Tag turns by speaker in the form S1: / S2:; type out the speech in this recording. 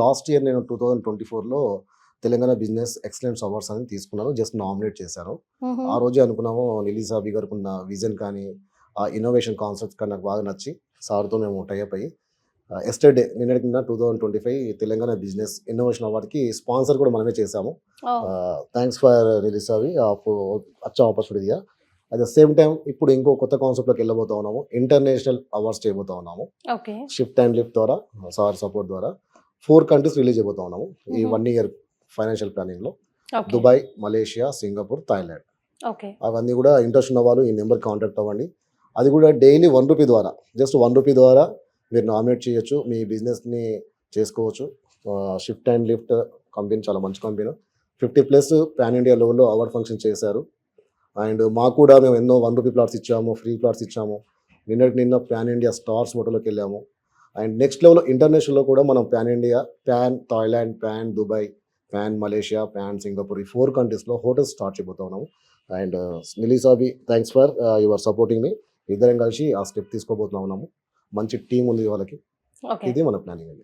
S1: Last year నేను 2024లో Telangana business excellence awards అని తీసుకున్నాను. జస్ట్ నామినేట్ చేశాను.
S2: హుహు.
S1: ఆ రోజే అనుకున్నాము నిలీ సాబి గారికి ఉన్న విజన్ కానీ, ఆ ఇన్నోవేషన్ కాన్సెప్ట్స్ కానీ నాకు బాగా నచ్చి సార్‌తో మేము టై అప్ అయ్యి యెస్టర్‌డే నిన్నటికి నిన్న 2025 తెలంగాణ బిజినెస్ ఇన్నోవేషన్ అవార్డ్‌కి స్పాన్సర్ కూడా మనమే చేశాము.
S2: ఓహ్!
S1: థాంక్స్ ఫర్ నిలీ సాబి అచ్చా ఆపర్చునిటీ దియా. అట్ ద సేమ్ టైమ్ ఇప్పుడు ఇంకో కొత్త కాన్సెప్ట్‌లోకి వెళ్ళబోతా ఉన్నాము. ఇంటర్నేషనల్ అవార్డ్స్ చేయబోతా ఉన్నాము.
S2: ఓకే.
S1: షిఫ్ట్ అండ్ లిఫ్ట్ ద్వారా సార్ సపోర్ట్ ద్వారా 4 కంట్రీస్ రిలీజ్ చేయబోతా ఉన్నాము. ఈ
S2: హుహు.
S1: 1 ఇయర్ ఫైనాన్షియల్ ప్లానింగ్‌లో.
S2: Okay.
S1: Dubai, Malaysia, Singapore, Thailand.
S2: Okay.
S1: అవన్నీ కూడా ఇంట్రెస్ట్ ఉన్న వాళ్ళు ఈ నెంబర్‌కి కాంటాక్ట్ అవ్వండి. అది కూడా డైలీ ₹1 ద్వారా, జస్ట్ ₹1 ద్వారా మీరు నామినేట్ చేయొచ్చు. మీ బిజినెస్‌ని చేసుకోవచ్చు. షిఫ్ట్ అండ్ లిఫ్ట్ కంపెనీ చాలా మంచి కంపెనీ. 50+ పాన్ ఇండియా లెవెల్‌లో అవార్డ్ ఫంక్షన్ చేశారు. అండ్ మాకు కూడా మేము ఎన్నో ₹1 ప్లాట్స్ ఇచ్చాము, ఫ్రీ ప్లాట్స్ ఇచ్చాము. నిన్నటికి నిన్న పాన్ ఇండియా స్టార్స్ హోటల్‌లోకి వెళ్ళాము. అండ్ నెక్స్ట్ లెవెల్ ఇంటర్నేషనల్‌లో కూడా మనం pan India, pan Thailand, pan Dubai, pan Malaysia, pan Singapore ఈ 4 కంట్రీస్‌లో హోటల్స్ స్టార్ట్ చేయబోతా ఉన్నాము. అండ్ నిలీ సాబి థాంక్స్ ఫర్ యువర్ సపోర్టింగ్ మీ. ఇద్దరం కలిసి ఆ స్టెప్ తీసుకోబోతా ఉన్నాము. మంచి టీమ్ ఉంది వాళ్ళకి.
S2: ఓకే.
S1: ఇది మన ప్లానింగ్ అండి.